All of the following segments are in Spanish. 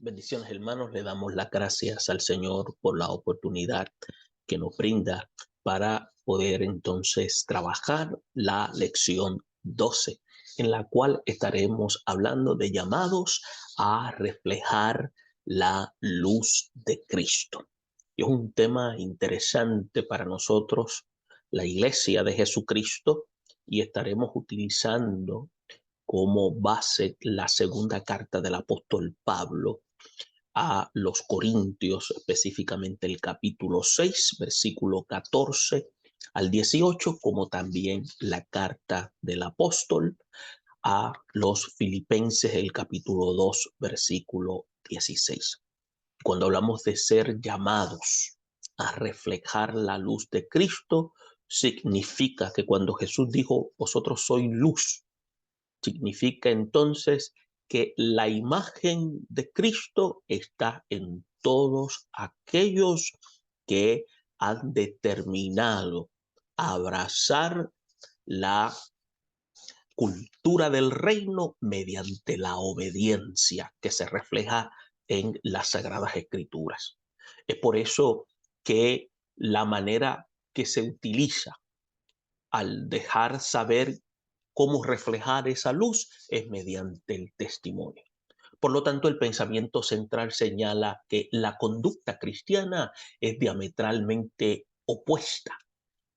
Bendiciones, hermanos. Le damos las gracias al Señor por la oportunidad que nos brinda para poder entonces trabajar la lección 12, en la cual estaremos hablando de llamados a reflejar la luz de Cristo. Y es un tema interesante para nosotros, la Iglesia de Jesucristo, y estaremos utilizando como base la segunda carta del apóstol Pablo a los Corintios, específicamente el capítulo 6, versículo 14 al 18, como también la carta del apóstol a los Filipenses, el capítulo 2, versículo 16. Cuando hablamos de ser llamados a reflejar la luz de Cristo, significa que cuando Jesús dijo, vosotros sois luz, significa entonces que la imagen de Cristo está en todos aquellos que han determinado abrazar la cultura del reino mediante la obediencia que se refleja en las Sagradas Escrituras. Es por eso que la manera que se utiliza al dejar saber cómo reflejar esa luz es mediante el testimonio. Por lo tanto, el pensamiento central señala que la conducta cristiana es diametralmente opuesta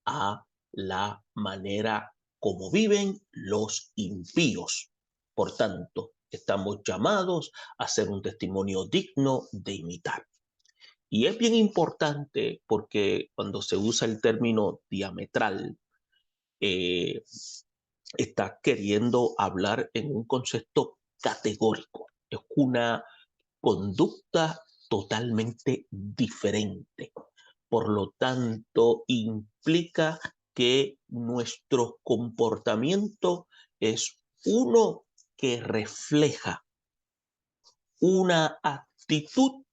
a la manera como viven los impíos. Por tanto, estamos llamados a ser un testimonio digno de imitar. Y es bien importante porque cuando se usa el término diametral, eh, está queriendo hablar en un concepto categórico. Es una conducta totalmente diferente. Por lo tanto, implica que nuestro comportamiento es uno que refleja una actitud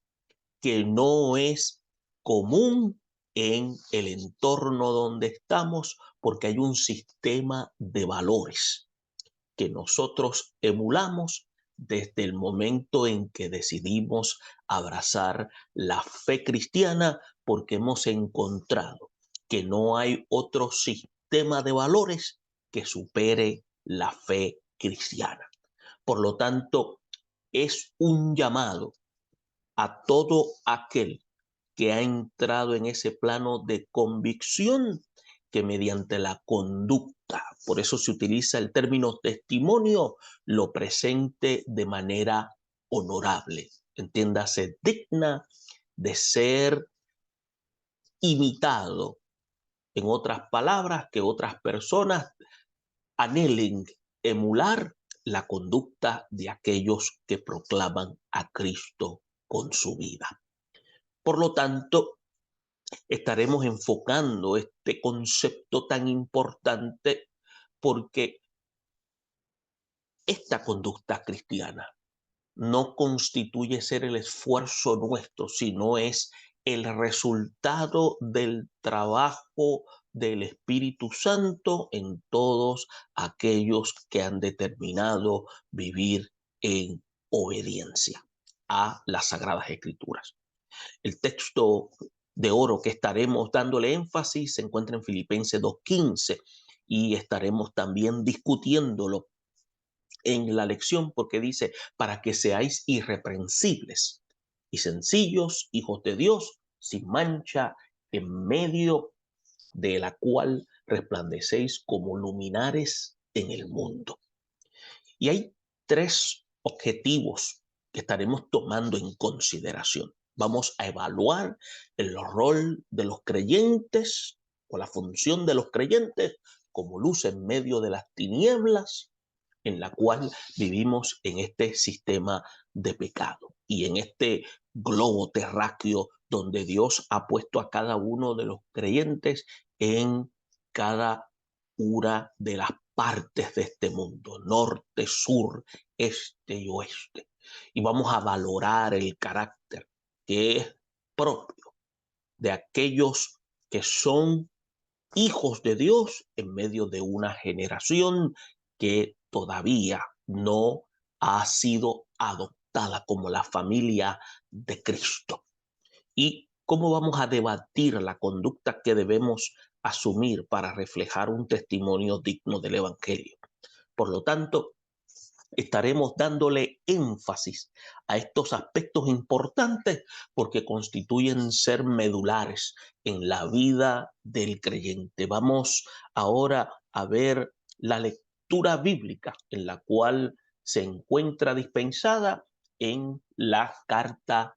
que no es común en el entorno donde estamos, porque hay un sistema de valores que nosotros emulamos desde el momento en que decidimos abrazar la fe cristiana, porque hemos encontrado que no hay otro sistema de valores que supere la fe cristiana. Por lo tanto, es un llamado a todo aquel que ha entrado en ese plano de convicción que mediante la conducta, por eso se utiliza el término testimonio, lo presente de manera honorable, entiéndase, digna de ser imitado. En otras palabras, que otras personas anhelen emular la conducta de aquellos que proclaman a Cristo con su vida. Por lo tanto, estaremos enfocando este concepto tan importante porque esta conducta cristiana no constituye ser el esfuerzo nuestro, sino es el resultado del trabajo del Espíritu Santo en todos aquellos que han determinado vivir en obediencia a las Sagradas Escrituras. El texto de oro que estaremos dándole énfasis se encuentra en Filipenses 2:15 y estaremos también discutiéndolo en la lección porque dice, para que seáis irreprensibles y sencillos, hijos de Dios, sin mancha, en medio de la cual resplandecéis como luminares en el mundo. Y hay tres objetivos que estaremos tomando en consideración. Vamos a evaluar el rol de los creyentes o la función de los creyentes como luz en medio de las tinieblas en la cual vivimos en este sistema de pecado y en este globo terráqueo donde Dios ha puesto a cada uno de los creyentes en cada una de las partes de este mundo, norte, sur, este y oeste. Y vamos a valorar el carácter que es propio de aquellos que son hijos de Dios en medio de una generación que todavía no ha sido adoptada adoptada como la familia de Cristo. ¿Y cómo vamos a debatir la conducta que debemos asumir para reflejar un testimonio digno del Evangelio? Por lo tanto, estaremos dándole énfasis a estos aspectos importantes porque constituyen ser medulares en la vida del creyente. Vamos ahora a ver la lectura bíblica en la cual se encuentra dispensada en la carta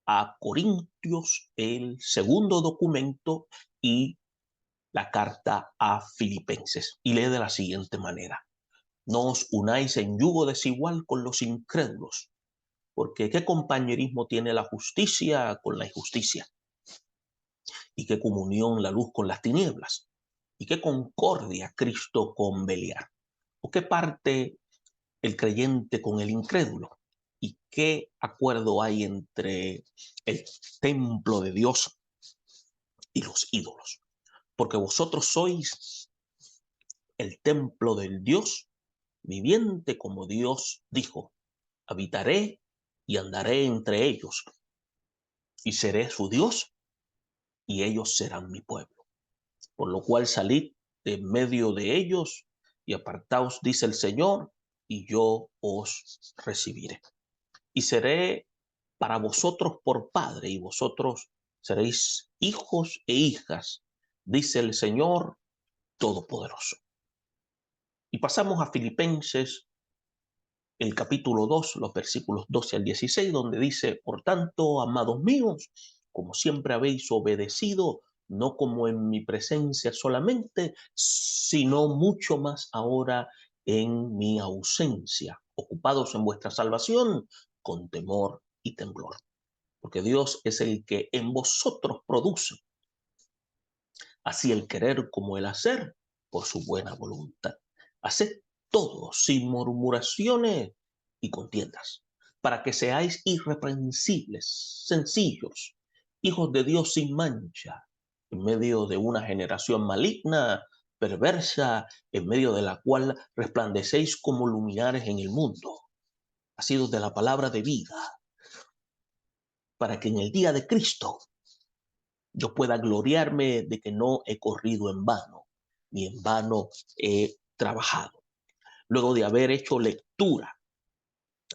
a Corintios, el segundo documento, y la carta a Filipenses. Y lee de la siguiente manera: no os unáis en yugo desigual con los incrédulos, porque ¿qué compañerismo tiene la justicia con la injusticia? ¿Y qué comunión la luz con las tinieblas? ¿Y qué concordia Cristo con Beliar? ¿O qué parte el creyente con el incrédulo? ¿Y qué acuerdo hay entre el templo de Dios y los ídolos? Porque vosotros sois el templo del Dios viviente, como Dios dijo: habitaré y andaré entre ellos, y seré su Dios, y ellos serán mi pueblo. Por lo cual salid de medio de ellos y apartaos, dice el Señor, y yo os recibiré. Y seré para vosotros por padre, y vosotros seréis hijos e hijas, dice el Señor Todopoderoso. Y pasamos a Filipenses, el capítulo 2, los versículos 12 al 16, donde dice: por tanto, amados míos, como siempre habéis obedecido, no como en mi presencia solamente, sino mucho más ahora en mi ausencia, ocupados en vuestra salvación con temor y temblor. Porque Dios es el que en vosotros produce así el querer como el hacer por su buena voluntad. Haced todo sin murmuraciones y contiendas, para que seáis irreprensibles, sencillos, hijos de Dios sin mancha, en medio de una generación maligna, perversa, en medio de la cual resplandecéis como luminares en el mundo, asidos de la palabra de vida, para que en el día de Cristo yo pueda gloriarme de que no he corrido en vano, ni en vano he trabajado. Luego de haber hecho lectura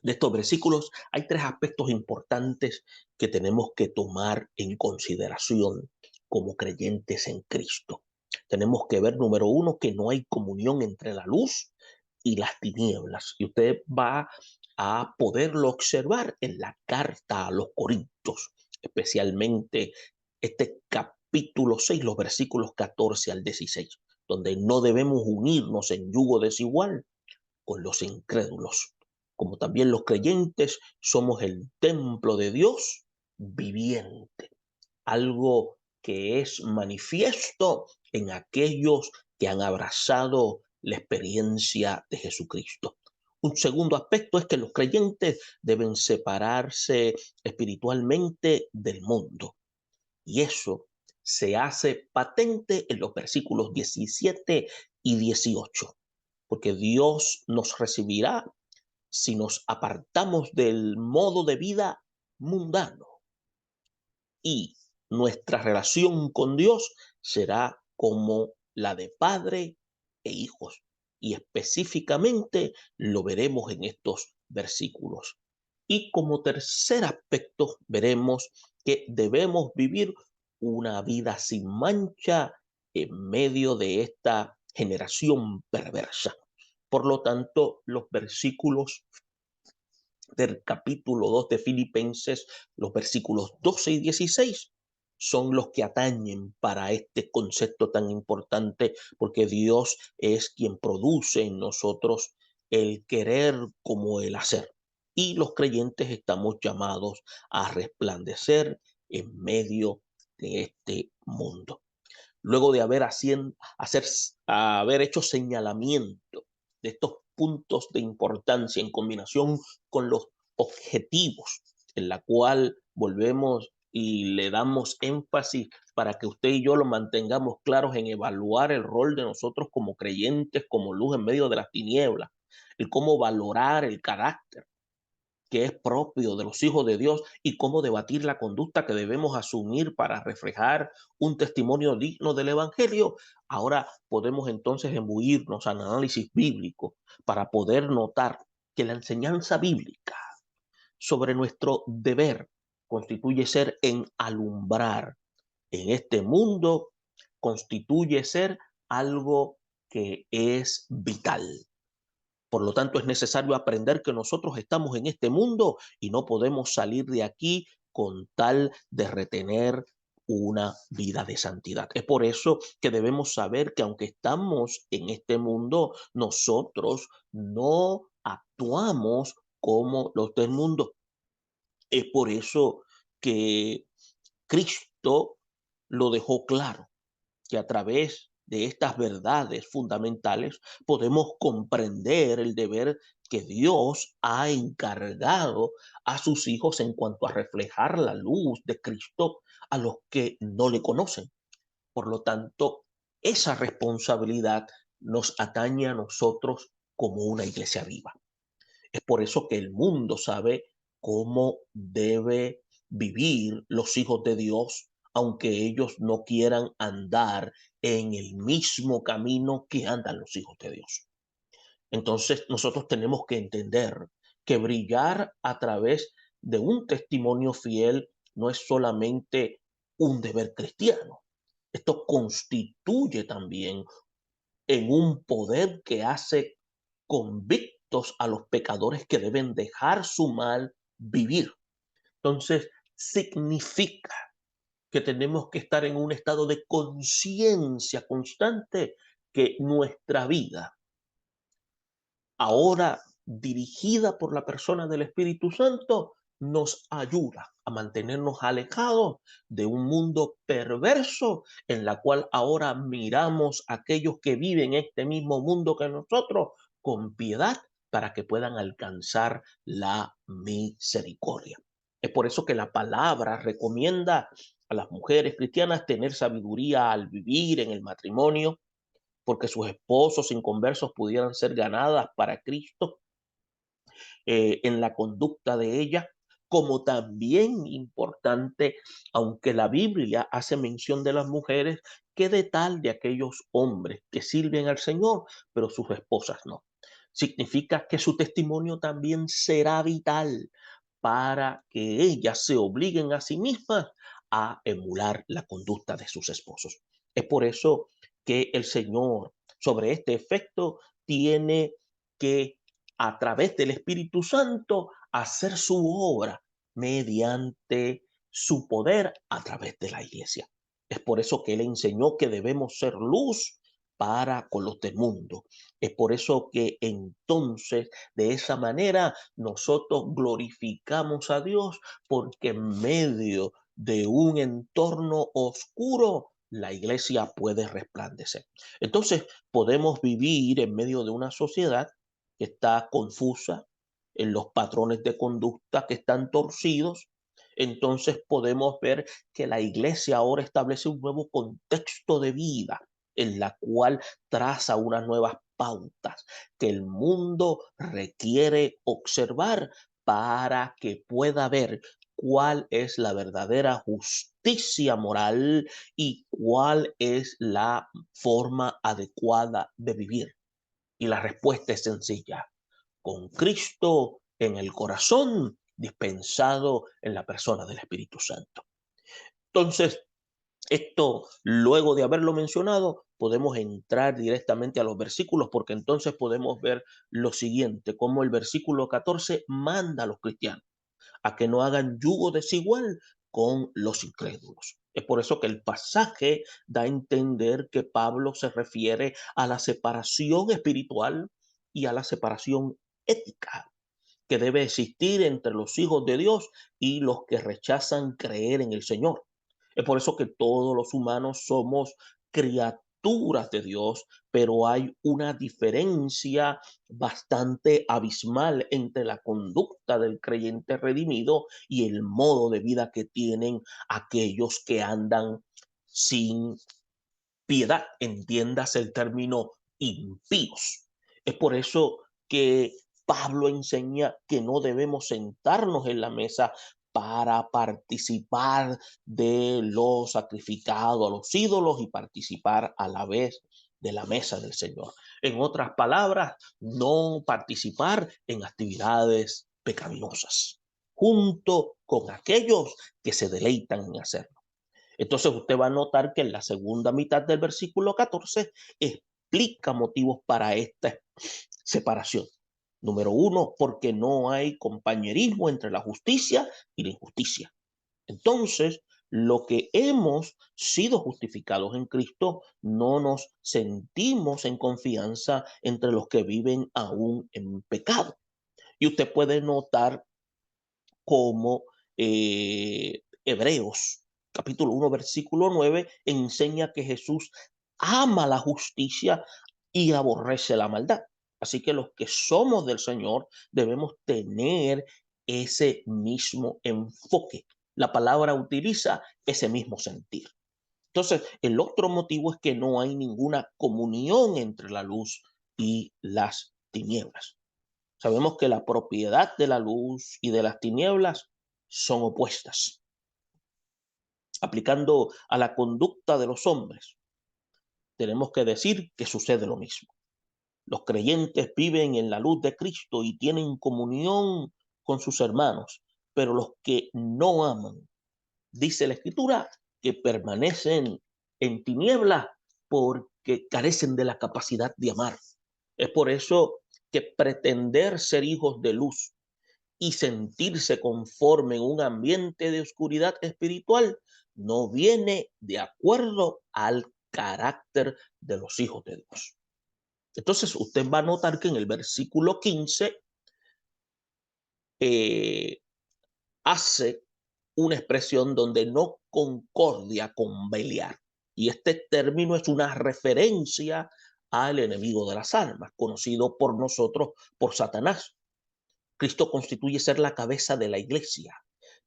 de estos versículos, hay tres aspectos importantes que tenemos que tomar en consideración como creyentes en Cristo. Tenemos que ver, número uno, que no hay comunión entre la luz y las tinieblas. Y usted va a poderlo observar en la carta a los Corintios, especialmente este capítulo 6, los versículos 14 al 16, donde no debemos unirnos en yugo desigual con los incrédulos. Como también los creyentes somos el templo de Dios viviente, algo que es manifiesto en aquellos que han abrazado la experiencia de Jesucristo. Un segundo aspecto es que los creyentes deben separarse espiritualmente del mundo. Y eso se hace patente en los versículos 17 y 18, porque Dios nos recibirá si nos apartamos del modo de vida mundano, y nuestra relación con Dios será como la de padre e hijos. Y específicamente lo veremos en estos versículos. Y como tercer aspecto veremos que debemos vivir una vida sin mancha en medio de esta generación perversa. Por lo tanto, los versículos del capítulo 2 de Filipenses, los versículos 12 y 16, son los que atañen para este concepto tan importante, porque Dios es quien produce en nosotros el querer como el hacer. Y los creyentes estamos llamados a resplandecer en medio de este mundo. Luego de haber hecho señalamiento de estos puntos de importancia en combinación con los objetivos, en la cual volvemos y le damos énfasis para que usted y yo lo mantengamos claros en evaluar el rol de nosotros como creyentes, como luz en medio de las tinieblas, el cómo valorar el carácter que es propio de los hijos de Dios y cómo debatir la conducta que debemos asumir para reflejar un testimonio digno del Evangelio, ahora podemos entonces embuirnos al análisis bíblico para poder notar que la enseñanza bíblica sobre nuestro deber constituye ser en alumbrar en este mundo, constituye ser algo que es vital. Por lo tanto, es necesario aprender que nosotros estamos en este mundo y no podemos salir de aquí con tal de retener una vida de santidad. Es por eso que debemos saber que aunque estamos en este mundo, nosotros no actuamos como los del mundo. Es por eso que Cristo lo dejó claro, que a través de estas verdades fundamentales podemos comprender el deber que Dios ha encargado a sus hijos en cuanto a reflejar la luz de Cristo a los que no le conocen. Por lo tanto, esa responsabilidad nos atañe a nosotros como una iglesia viva. Es por eso que el mundo sabe cómo debe vivir los hijos de Dios, aunque ellos no quieran andar en el mismo camino que andan los hijos de Dios. Entonces, nosotros tenemos que entender que brillar a través de un testimonio fiel no es solamente un deber cristiano. Esto constituye también en un poder que hace convictos a los pecadores que deben dejar su mal vivir. Entonces, significa que tenemos que estar en un estado de conciencia constante que nuestra vida, ahora dirigida por la persona del Espíritu Santo, nos ayuda a mantenernos alejados de un mundo perverso en la cual ahora miramos a aquellos que viven este mismo mundo que nosotros con piedad para que puedan alcanzar la misericordia. Es por eso que la palabra recomienda a las mujeres cristianas tener sabiduría al vivir en el matrimonio, porque sus esposos inconversos pudieran ser ganadas para Cristo en la conducta de ella, como también importante, aunque la Biblia hace mención de las mujeres, que de tal de aquellos hombres que sirven al Señor, pero sus esposas no. Significa que su testimonio también será vital para que ellas se obliguen a sí mismas a emular la conducta de sus esposos. Es por eso que el Señor sobre este efecto tiene que, a través del Espíritu Santo, hacer su obra mediante su poder a través de la iglesia. Es por eso que Él enseñó que debemos ser luz para con los del mundo. Es por eso que entonces, de esa manera, nosotros glorificamos a Dios, porque en medio de un entorno oscuro, la iglesia puede resplandecer. Entonces, podemos vivir en medio de una sociedad que está confusa, en los patrones de conducta que están torcidos. Entonces podemos ver que la iglesia ahora establece un nuevo contexto de vida en la cual traza unas nuevas pautas que el mundo requiere observar para que pueda ver cuál es la verdadera justicia moral y cuál es la forma adecuada de vivir. Y la respuesta es sencilla: con Cristo en el corazón, dispensado en la persona del Espíritu Santo. Entonces, esto, luego de haberlo mencionado, podemos entrar directamente a los versículos, porque entonces podemos ver lo siguiente, como el versículo 14 manda a los cristianos a que no hagan yugo desigual con los incrédulos. Es por eso que el pasaje da a entender que Pablo se refiere a la separación espiritual y a la separación ética que debe existir entre los hijos de Dios y los que rechazan creer en el Señor. Es por eso que todos los humanos somos criaturas de Dios, pero hay una diferencia bastante abismal entre la conducta del creyente redimido y el modo de vida que tienen aquellos que andan sin piedad, entiendas el término impíos. Es por eso que Pablo enseña que no debemos sentarnos en la mesa para participar de lo sacrificado a los ídolos y participar a la vez de la mesa del Señor. En otras palabras, no participar en actividades pecaminosas, junto con aquellos que se deleitan en hacerlo. Entonces usted va a notar que en la segunda mitad del versículo 14 explica motivos para esta separación. Número uno, porque no hay compañerismo entre la justicia y la injusticia. Entonces, lo que hemos sido justificados en Cristo, no nos sentimos en confianza entre los que viven aún en pecado. Y usted puede notar cómo Hebreos capítulo 1 versículo 9 enseña que Jesús ama la justicia y aborrece la maldad. Así que los que somos del Señor debemos tener ese mismo enfoque. La palabra utiliza ese mismo sentir. Entonces, el otro motivo es que no hay ninguna comunión entre la luz y las tinieblas. Sabemos que la propiedad de la luz y de las tinieblas son opuestas. Aplicando a la conducta de los hombres, tenemos que decir que sucede lo mismo. Los creyentes viven en la luz de Cristo y tienen comunión con sus hermanos, pero los que no aman, dice la Escritura, que permanecen en tinieblas porque carecen de la capacidad de amar. Es por eso que pretender ser hijos de luz y sentirse conforme en un ambiente de oscuridad espiritual no viene de acuerdo al carácter de los hijos de Dios. Entonces usted va a notar que en el versículo 15 hace una expresión donde no concordia con Beliar. Y este término es una referencia al enemigo de las almas, conocido por nosotros por Satanás. Cristo constituye ser la cabeza de la iglesia,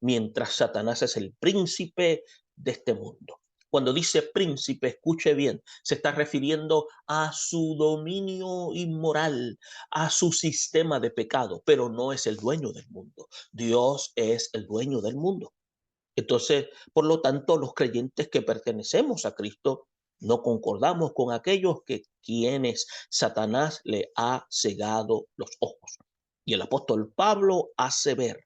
mientras Satanás es el príncipe de este mundo. Cuando dice príncipe, escuche bien, se está refiriendo a su dominio inmoral, a su sistema de pecado, pero no es el dueño del mundo. Dios es el dueño del mundo. Entonces, por lo tanto, los creyentes que pertenecemos a Cristo no concordamos con aquellos que quienes Satanás le ha cegado los ojos. Y el apóstol Pablo hace ver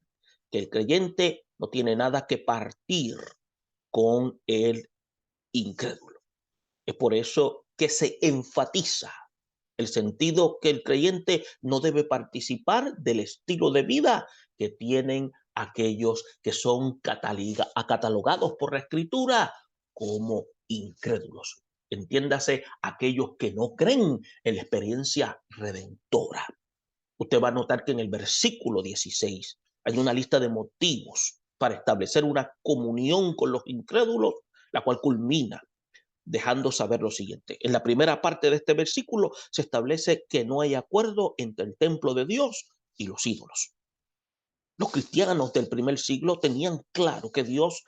que el creyente no tiene nada que partir con el incrédulo. Es por eso que se enfatiza el sentido que el creyente no debe participar del estilo de vida que tienen aquellos que son catalogados por la Escritura como incrédulos. Entiéndase, aquellos que no creen en la experiencia redentora. Usted va a notar que en el versículo 16 hay una lista de motivos para establecer una comunión con los incrédulos, la cual culmina dejando saber lo siguiente. En la primera parte de este versículo se establece que no hay acuerdo entre el templo de Dios y los ídolos. Los cristianos del primer siglo tenían claro que Dios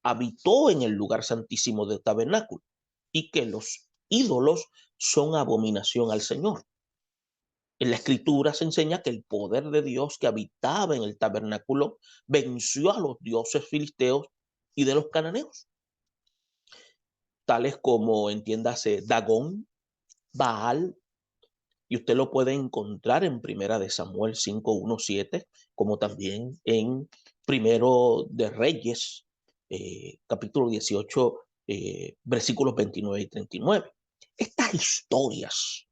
habitó en el lugar santísimo del tabernáculo y que los ídolos son abominación al Señor. En la escritura se enseña que el poder de Dios que habitaba en el tabernáculo venció a los dioses filisteos y de los cananeos, tales como, entiéndase, Dagón, Baal, y usted lo puede encontrar en Primera de Samuel 5:1-7, como también en Primero de Reyes, capítulo 18, versículos 29 y 39. Estas historias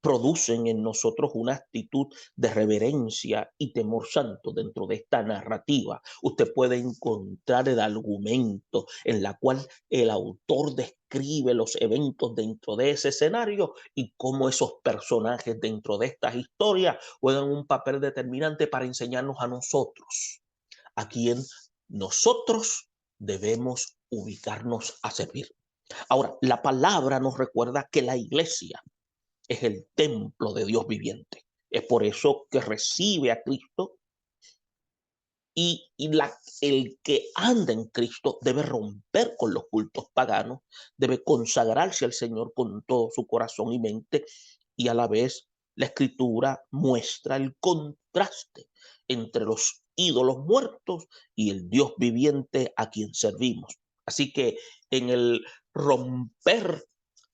producen en nosotros una actitud de reverencia y temor santo dentro de esta narrativa. Usted puede encontrar el argumento en la cual el autor describe los eventos dentro de ese escenario y cómo esos personajes dentro de estas historias juegan un papel determinante para enseñarnos a nosotros, a quien nosotros debemos ubicarnos a servir. Ahora, la palabra nos recuerda que la iglesia es el templo de Dios viviente. Es por eso que recibe a Cristo y el que anda en Cristo debe romper con los cultos paganos, debe consagrarse al Señor con todo su corazón y mente y a la vez La Escritura muestra el contraste entre los ídolos muertos y el Dios viviente a quien servimos. Así que en el romper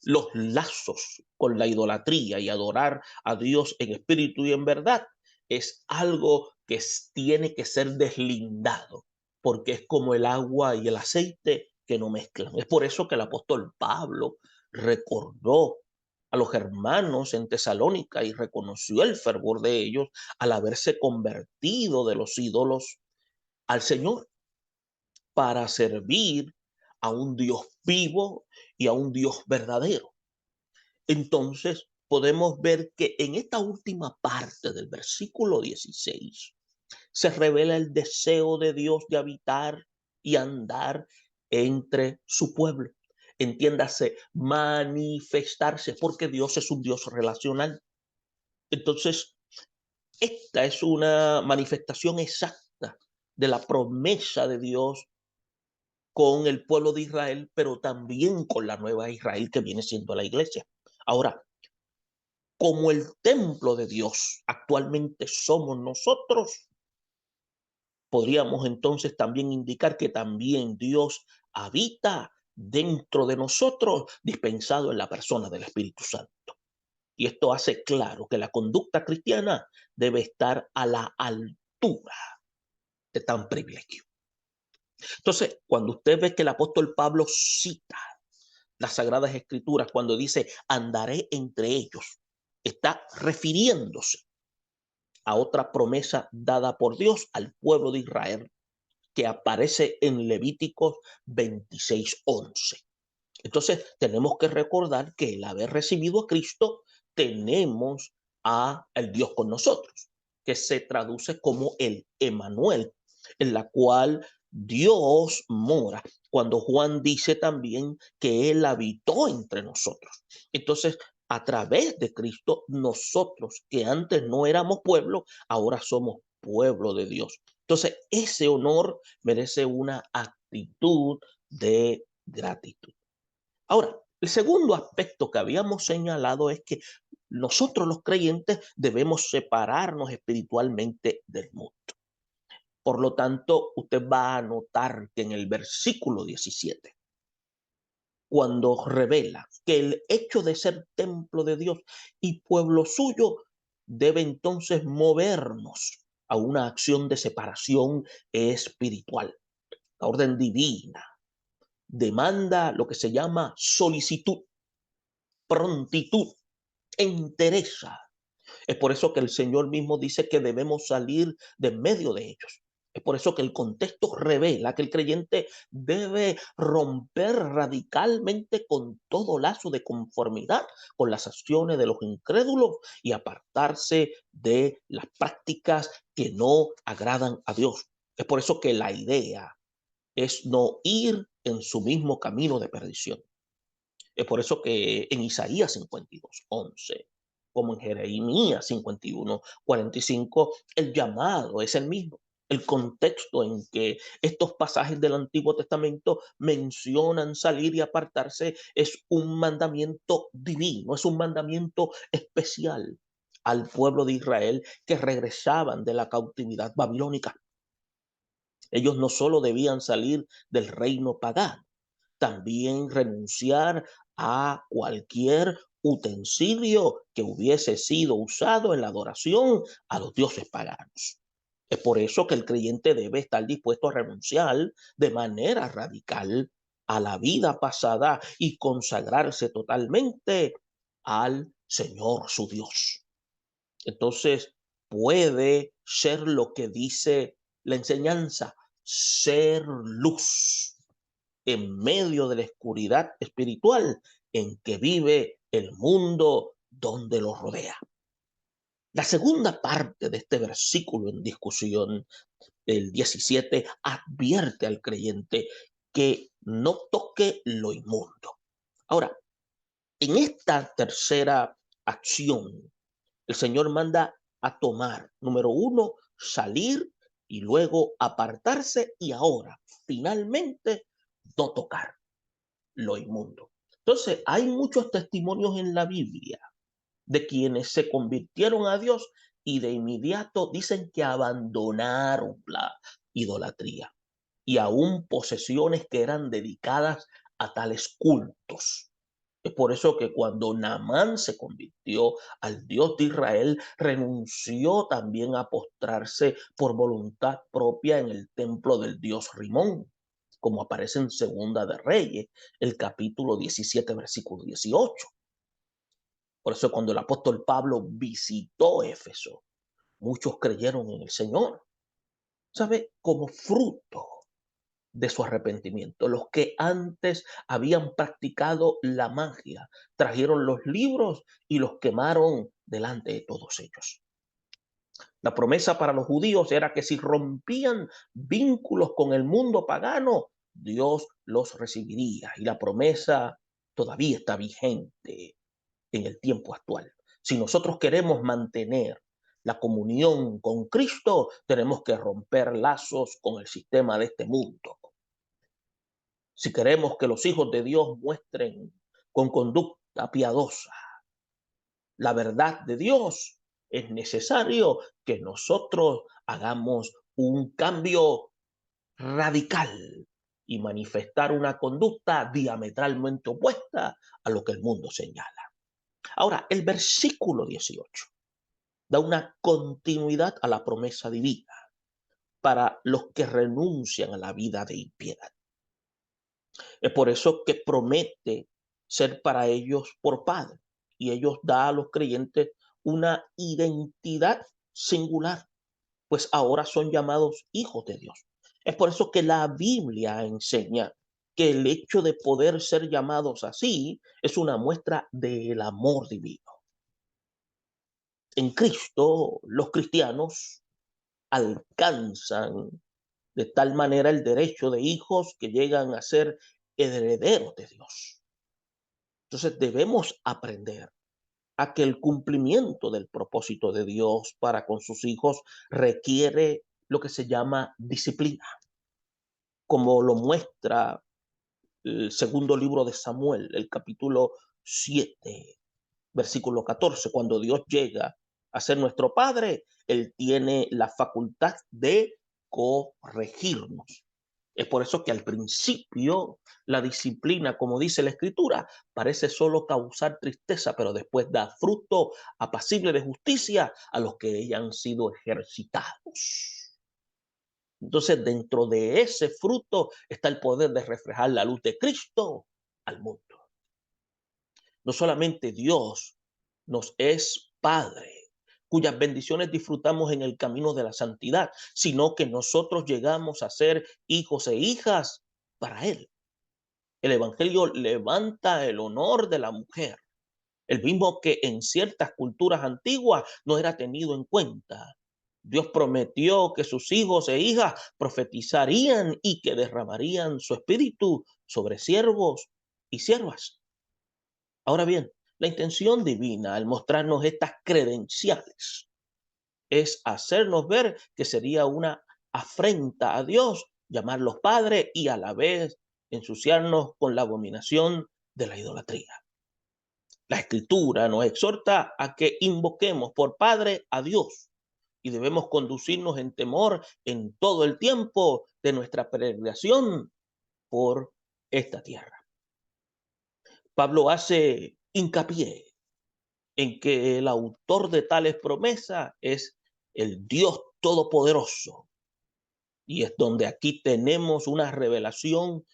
los lazos con la idolatría y adorar a Dios en espíritu y en verdad es algo que tiene que ser deslindado, porque es como el agua y el aceite que no mezclan. Es por eso que el apóstol Pablo recordó a los hermanos en Tesalónica y reconoció el fervor de ellos al haberse convertido de los ídolos al Señor para servir a un Dios vivo y a un Dios verdadero. Entonces podemos ver que en esta última parte del versículo 16 se revela el deseo de Dios de habitar y andar entre su pueblo. Entiéndase, manifestarse, porque Dios es un Dios relacional. Entonces, esta es una manifestación exacta de la promesa de Dios con el pueblo de Israel, pero también con la nueva Israel que viene siendo la iglesia. Ahora, como el templo de Dios actualmente somos nosotros, podríamos entonces también indicar que también Dios habita dentro de nosotros, dispensado en la persona del Espíritu Santo. Y esto hace claro que la conducta cristiana debe estar a la altura de tan privilegio. Entonces, cuando usted ve que el apóstol Pablo cita las Sagradas Escrituras, cuando dice, andaré entre ellos, está refiriéndose a otra promesa dada por Dios al pueblo de Israel, que aparece en Levíticos 26:11. Entonces, tenemos que recordar que el haber recibido a Cristo, tenemos a el Dios con nosotros, que se traduce como el Emanuel, en la cual Dios mora. Cuando Juan dice también que Él habitó entre nosotros. Entonces, a través de Cristo, nosotros que antes no éramos pueblo, ahora somos pueblo de Dios. Entonces, ese honor merece una actitud de gratitud. Ahora, el segundo aspecto que habíamos señalado es que nosotros los creyentes debemos separarnos espiritualmente del mundo. Por lo tanto, usted va a notar que en el versículo 17, cuando revela que el hecho de ser templo de Dios y pueblo suyo debe entonces movernos a una acción de separación espiritual. La orden divina demanda lo que se llama solicitud, prontitud, entereza. Es por eso que el Señor mismo dice que debemos salir de medio de ellos. Es por eso que el contexto revela que el creyente debe romper radicalmente con todo lazo de conformidad con las acciones de los incrédulos y apartarse de las prácticas que no agradan a Dios. Es por eso que la idea es no ir en su mismo camino de perdición. Es por eso que en Isaías 52:11, como en Jeremías 51:45, el llamado es el mismo. El contexto en que estos pasajes del Antiguo Testamento mencionan salir y apartarse es un mandamiento divino, es un mandamiento especial al pueblo de Israel que regresaban de la cautividad babilónica. Ellos no solo debían salir del reino pagano, también renunciar a cualquier utensilio que hubiese sido usado en la adoración a los dioses paganos. Es por eso que el creyente debe estar dispuesto a renunciar de manera radical a la vida pasada y consagrarse totalmente al Señor su Dios. Entonces, puede ser lo que dice la enseñanza, ser luz en medio de la oscuridad espiritual en que vive el mundo donde lo rodea. La segunda parte de este versículo en discusión, el 17, advierte al creyente que no toque lo inmundo. Ahora, en esta tercera acción, el Señor manda a tomar, número uno, salir y luego apartarse y ahora, finalmente, no tocar lo inmundo. Entonces, hay muchos testimonios en la Biblia de quienes se convirtieron a Dios y de inmediato dicen que abandonaron la idolatría y aún posesiones que eran dedicadas a tales cultos. Es por eso que cuando Naamán se convirtió al Dios de Israel, renunció también a postrarse por voluntad propia en el templo del Dios Rimón, como aparece en Segunda de Reyes, el capítulo 17, versículo 18. Por eso cuando el apóstol Pablo visitó Éfeso, muchos creyeron en el Señor. ¿Sabe? Como fruto de su arrepentimiento. Los que antes habían practicado la magia trajeron los libros y los quemaron delante de todos ellos. La promesa para los judíos era que si rompían vínculos con el mundo pagano, Dios los recibiría. Y la promesa todavía está vigente en el tiempo actual. Si nosotros queremos mantener la comunión con Cristo, tenemos que romper lazos con el sistema de este mundo. Si queremos que los hijos de Dios muestren con conducta piadosa la verdad de Dios, es necesario que nosotros hagamos un cambio radical y manifestar una conducta diametralmente opuesta a lo que el mundo señala. Ahora, el versículo 18 da una continuidad a la promesa divina para los que renuncian a la vida de impiedad. Es por eso que promete ser para ellos por Padre y ellos da a los creyentes una identidad singular, pues ahora son llamados hijos de Dios. Es por eso que la Biblia enseña que el hecho de poder ser llamados así es una muestra del amor divino. En Cristo, los cristianos alcanzan de tal manera el derecho de hijos que llegan a ser herederos de Dios. Entonces debemos aprender a que el cumplimiento del propósito de Dios para con sus hijos requiere lo que se llama disciplina, como lo muestra el segundo libro de Samuel, el capítulo 7, versículo 14. Cuando Dios llega a ser nuestro Padre, Él tiene la facultad de corregirnos. Es por eso que al principio la disciplina, como dice la Escritura, parece solo causar tristeza, pero después da fruto apacible de justicia a los que ya han sido ejercitados. Entonces, dentro de ese fruto está el poder de reflejar la luz de Cristo al mundo. No solamente Dios nos es Padre, cuyas bendiciones disfrutamos en el camino de la santidad, sino que nosotros llegamos a ser hijos e hijas para Él. El Evangelio levanta el honor de la mujer, el mismo que en ciertas culturas antiguas no era tenido en cuenta. Dios prometió que sus hijos e hijas profetizarían y que derramarían su espíritu sobre siervos y siervas. Ahora bien, la intención divina al mostrarnos estas credenciales es hacernos ver que sería una afrenta a Dios llamarlos padres y a la vez ensuciarnos con la abominación de la idolatría. La Escritura nos exhorta a que invoquemos por Padre a Dios y debemos conducirnos en temor en todo el tiempo de nuestra peregrinación por esta tierra. Pablo hace hincapié en que el autor de tales promesas es el Dios Todopoderoso. Y es donde aquí tenemos una revelación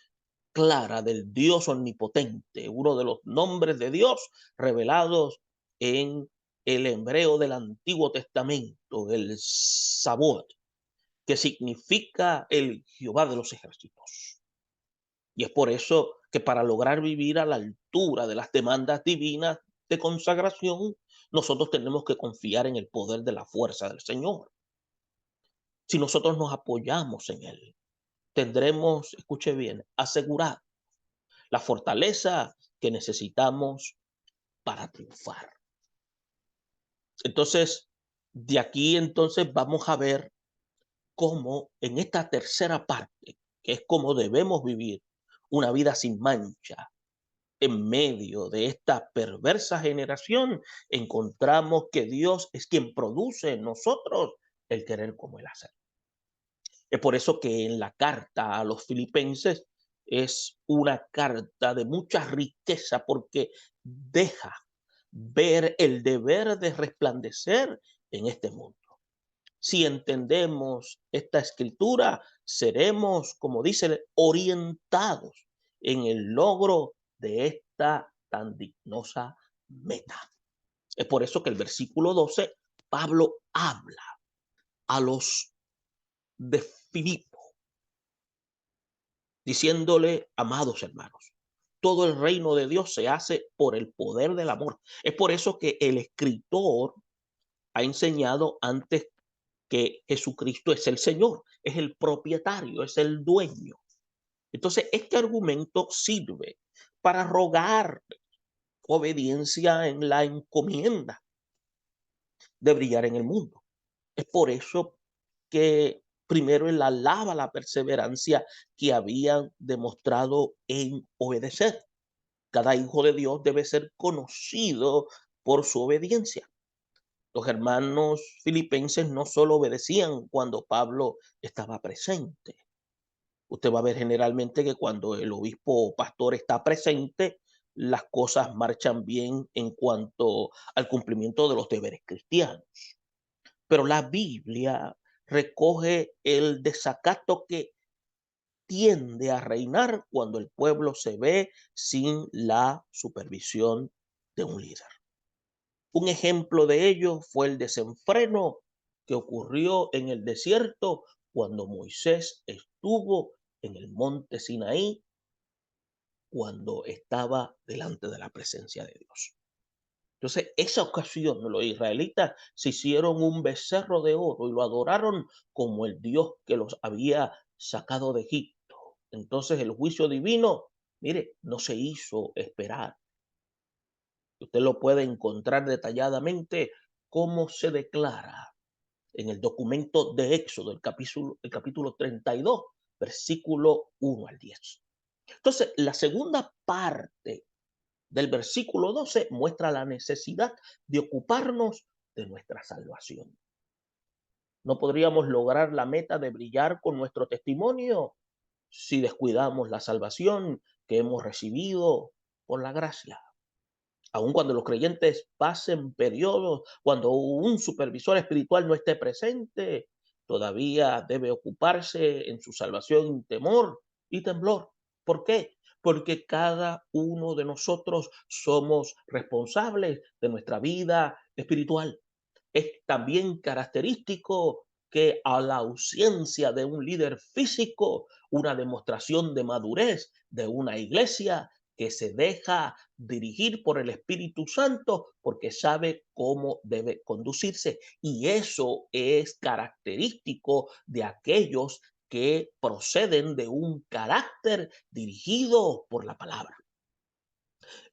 clara del Dios omnipotente, uno de los nombres de Dios revelados en el hebreo del Antiguo Testamento, el Sabot, que significa el Jehová de los ejércitos. Y es por eso que para lograr vivir a la altura de las demandas divinas de consagración, nosotros tenemos que confiar en el poder de la fuerza del Señor. Si nosotros nos apoyamos en Él, tendremos, escuche bien, asegurar la fortaleza que necesitamos para triunfar. Entonces, de aquí entonces vamos a ver cómo en esta tercera parte, que es cómo debemos vivir una vida sin mancha, en medio de esta perversa generación, encontramos que Dios es quien produce en nosotros el querer como el hacer. Es por eso que en la carta a los filipenses es una carta de mucha riqueza porque deja ver el deber de resplandecer en este mundo. Si entendemos esta escritura, seremos, como dice, orientados en el logro de esta tan dignosa meta. Es por eso que el versículo 12, Pablo habla a los de Filipo, diciéndole, amados hermanos, todo el reino de Dios se hace por el poder del amor. Es por eso que el escritor ha enseñado antes que Jesucristo es el Señor, es el propietario, es el dueño. Entonces, este argumento sirve para rogar obediencia en la encomienda de brillar en el mundo. Es por eso que primero él alaba la perseverancia que habían demostrado en obedecer. Cada hijo de Dios debe ser conocido por su obediencia. Los hermanos filipenses no solo obedecían cuando Pablo estaba presente. Usted va a ver generalmente que cuando el obispo o pastor está presente, las cosas marchan bien en cuanto al cumplimiento de los deberes cristianos. Pero la Biblia recoge el desacato que tiende a reinar cuando el pueblo se ve sin la supervisión de un líder. Un ejemplo de ello fue el desenfreno que ocurrió en el desierto cuando Moisés estuvo en el monte Sinaí, cuando estaba delante de la presencia de Dios. Entonces, esa ocasión los israelitas se hicieron un becerro de oro y lo adoraron como el Dios que los había sacado de Egipto. Entonces, el juicio divino, mire, no se hizo esperar. Usted lo puede encontrar detalladamente cómo se declara en el documento de Éxodo, el capítulo 32, versículo 1 al 10. Entonces, la segunda parte del versículo 12 muestra la necesidad de ocuparnos de nuestra salvación. No podríamos lograr la meta de brillar con nuestro testimonio si descuidamos la salvación que hemos recibido por la gracia. Aun cuando los creyentes pasen periodos, cuando un supervisor espiritual no esté presente, todavía debe ocuparse en su salvación en temor y temblor. ¿Por qué? Porque cada uno de nosotros somos responsables de nuestra vida espiritual. Es también característico que a la ausencia de un líder físico, una demostración de madurez de una iglesia que se deja dirigir por el Espíritu Santo porque sabe cómo debe conducirse. Y eso es característico de aquellos que proceden de un carácter dirigido por la palabra.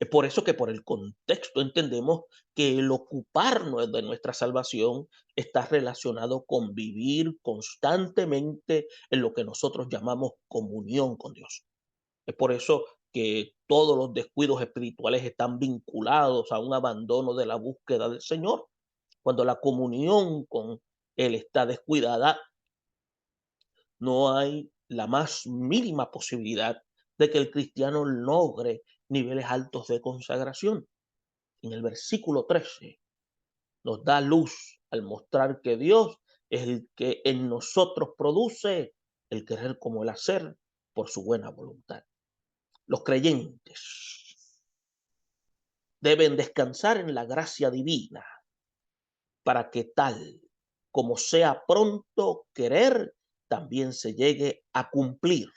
Es por eso que por el contexto entendemos que el ocuparnos de nuestra salvación está relacionado con vivir constantemente en lo que nosotros llamamos comunión con Dios. Es por eso que todos los descuidos espirituales están vinculados a un abandono de la búsqueda del Señor. Cuando la comunión con Él está descuidada, no hay la más mínima posibilidad de que el cristiano logre niveles altos de consagración. En el versículo 13 nos da luz al mostrar que Dios es el que en nosotros produce el querer como el hacer por su buena voluntad. Los creyentes deben descansar en la gracia divina para que tal como sea pronto querer, también se llegue a cumplir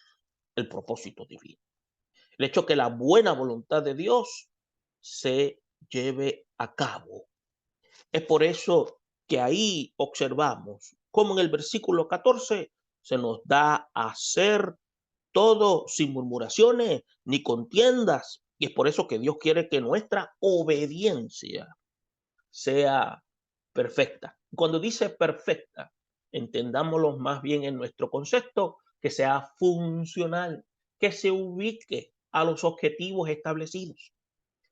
el propósito divino. El hecho que la buena voluntad de Dios se lleve a cabo. Es por eso que ahí observamos cómo en el versículo 14 se nos da a hacer todo sin murmuraciones ni contiendas. Y es por eso que Dios quiere que nuestra obediencia sea perfecta. Cuando dice perfecta, entendámoslo más bien en nuestro concepto, que sea funcional, que se ubique a los objetivos establecidos.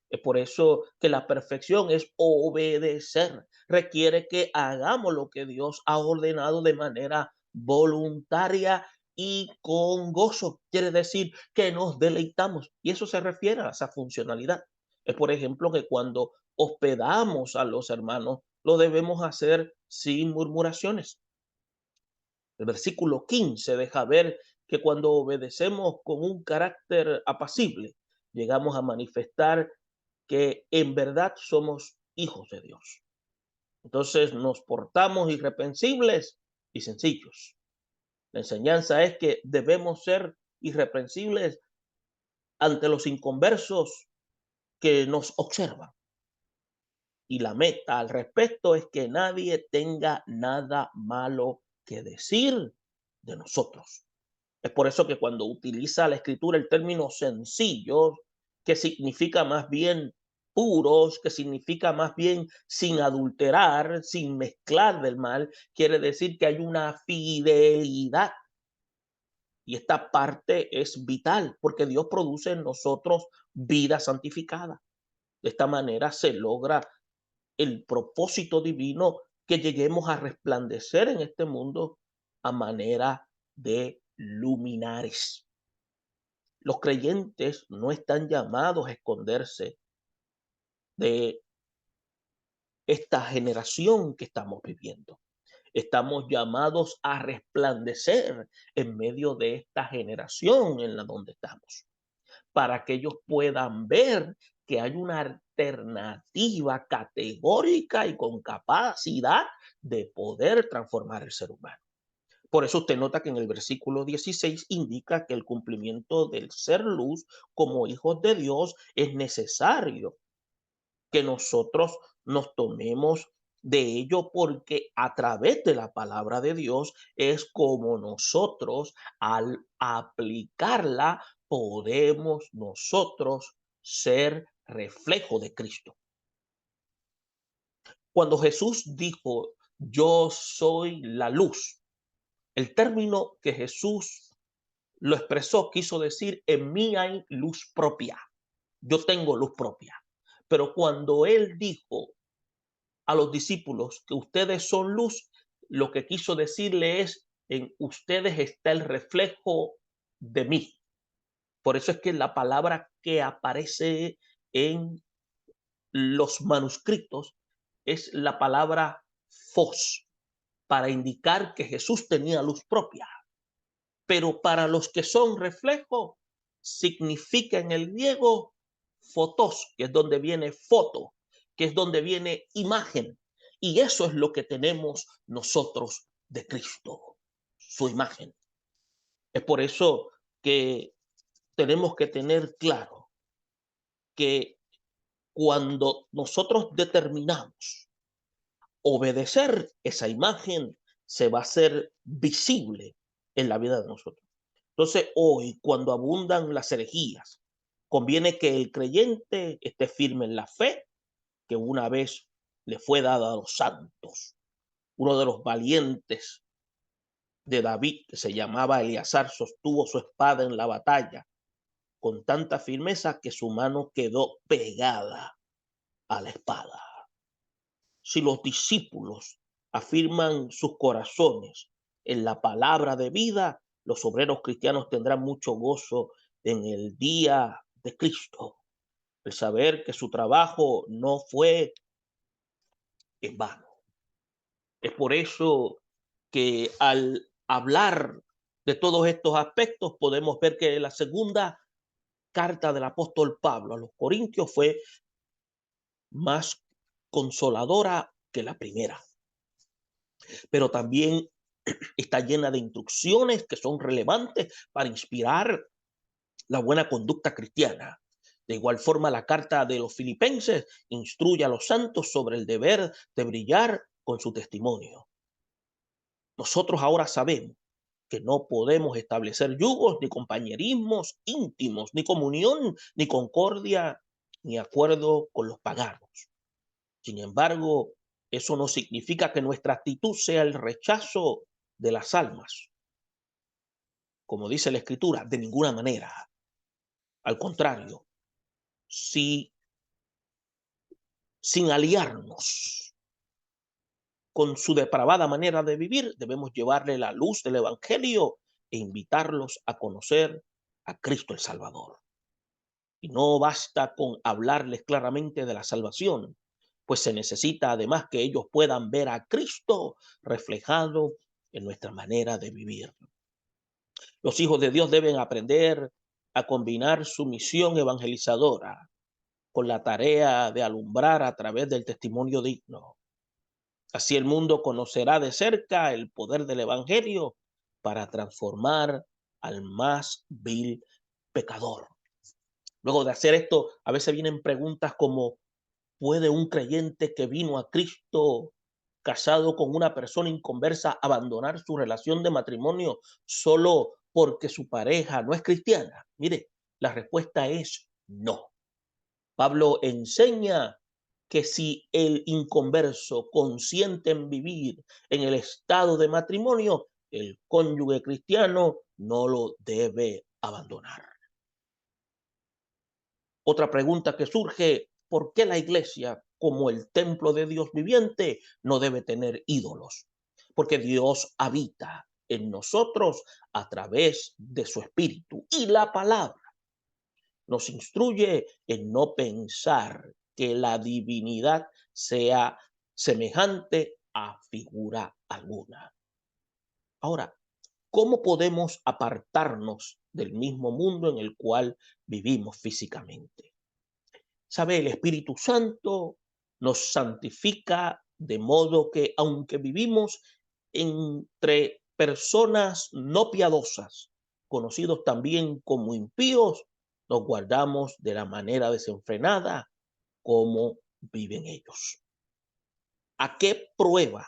Es por eso que la perfección es obedecer. Requiere que hagamos lo que Dios ha ordenado de manera voluntaria y con gozo. Quiere decir que nos deleitamos. Y eso se refiere a esa funcionalidad. Es por ejemplo que cuando hospedamos a los hermanos, lo debemos hacer sin murmuraciones. El versículo 15 deja ver que cuando obedecemos con un carácter apacible, llegamos a manifestar que en verdad somos hijos de Dios. Entonces nos portamos irreprensibles y sencillos. La enseñanza es que debemos ser irreprensibles ante los inconversos que nos observan. Y la meta al respecto es que nadie tenga nada malo que decir de nosotros. Es por eso que cuando utiliza la escritura el término sencillo, que significa más bien puros, que significa más bien sin adulterar, sin mezclar del mal, quiere decir que hay una fidelidad. Y esta parte es vital porque Dios produce en nosotros vida santificada. De esta manera se logra el propósito divino que lleguemos a resplandecer en este mundo a manera de luminares. Los creyentes no están llamados a esconderse de esta generación que estamos viviendo. Estamos llamados a resplandecer en medio de esta generación en la donde estamos, para que ellos puedan ver que hay una alternativa categórica y con capacidad de poder transformar el ser humano. Por eso usted nota que en el versículo 16 indica que el cumplimiento del ser luz como hijos de Dios es necesario que nosotros nos tomemos de ello porque a través de la palabra de Dios es como nosotros al aplicarla podemos nosotros ser reflejo de Cristo. Cuando Jesús dijo, yo soy la luz, el término que Jesús lo expresó, quiso decir, en mí hay luz propia. Yo tengo luz propia. Pero cuando él dijo a los discípulos que ustedes son luz, lo que quiso decirle es, en ustedes está el reflejo de mí. Por eso es que la palabra que aparece en los manuscritos es la palabra fos, para indicar que Jesús tenía luz propia. Pero para los que son reflejo, significa en el griego fotos, que es donde viene foto, que es donde viene imagen. Y eso es lo que tenemos nosotros de Cristo, su imagen. Es por eso que tenemos que tener claro que cuando nosotros determinamos obedecer esa imagen, se va a hacer visible en la vida de nosotros. Entonces, hoy, cuando abundan las herejías, conviene que el creyente esté firme en la fe que una vez le fue dada a los santos. Uno de los valientes de David, que se llamaba Eleazar, sostuvo su espada en la batalla con tanta firmeza que su mano quedó pegada a la espada. Si los discípulos afirman sus corazones en la palabra de vida, los obreros cristianos tendrán mucho gozo en el día de Cristo. El saber que su trabajo no fue en vano. Es por eso que al hablar de todos estos aspectos podemos ver que la segunda carta del apóstol Pablo a los Corintios fue más consoladora que la primera, pero también está llena de instrucciones que son relevantes para inspirar la buena conducta cristiana. De igual forma, la carta de los Filipenses instruye a los santos sobre el deber de brillar con su testimonio. Nosotros ahora sabemos que no podemos establecer yugos, ni compañerismos íntimos, ni comunión, ni concordia, ni acuerdo con los paganos. Sin embargo, eso no significa que nuestra actitud sea el rechazo de las almas. Como dice la Escritura, de ninguna manera. Al contrario, si sin aliarnos con su depravada manera de vivir, debemos llevarle la luz del Evangelio e invitarlos a conocer a Cristo el Salvador. Y no basta con hablarles claramente de la salvación, pues se necesita además que ellos puedan ver a Cristo reflejado en nuestra manera de vivir. Los hijos de Dios deben aprender a combinar su misión evangelizadora con la tarea de alumbrar a través del testimonio digno. Así el mundo conocerá de cerca el poder del Evangelio para transformar al más vil pecador. Luego de hacer esto, a veces vienen preguntas como, ¿puede un creyente que vino a Cristo casado con una persona inconversa abandonar su relación de matrimonio solo porque su pareja no es cristiana? Mire, la respuesta es no. Pablo enseña que si el inconverso consiente en vivir en el estado de matrimonio, el cónyuge cristiano no lo debe abandonar. Otra pregunta que surge, ¿por qué la iglesia, como el templo de Dios viviente, no debe tener ídolos? Porque Dios habita en nosotros a través de su espíritu y la palabra nos instruye en no pensar que la divinidad sea semejante a figura alguna. Ahora, ¿cómo podemos apartarnos del mismo mundo en el cual vivimos físicamente? ¿Sabe? El Espíritu Santo nos santifica de modo que aunque vivimos entre personas no piadosas, conocidos también como impíos, nos guardamos de la manera desenfrenada como viven ellos. ¿A qué prueba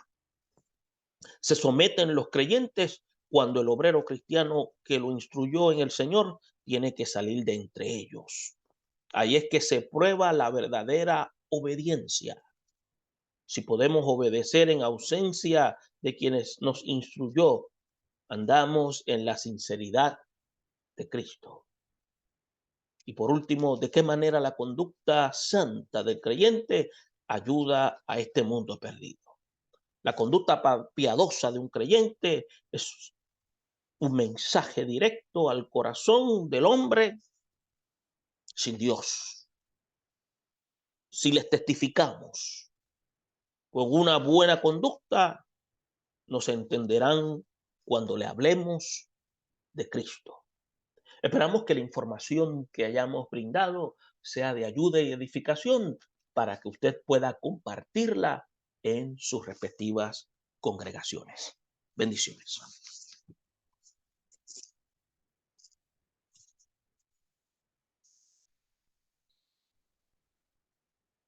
se someten los creyentes cuando el obrero cristiano que lo instruyó en el Señor tiene que salir de entre ellos? Ahí es que se prueba la verdadera obediencia. Si podemos obedecer en ausencia de quienes nos instruyó, andamos en la sinceridad de Cristo. Y por último, ¿de qué manera la conducta santa del creyente ayuda a este mundo perdido? La conducta piadosa de un creyente es un mensaje directo al corazón del hombre sin Dios. Si les testificamos con una buena conducta, nos entenderán cuando le hablemos de Cristo. Esperamos que la información que hayamos brindado sea de ayuda y edificación para que usted pueda compartirla en sus respectivas congregaciones. Bendiciones.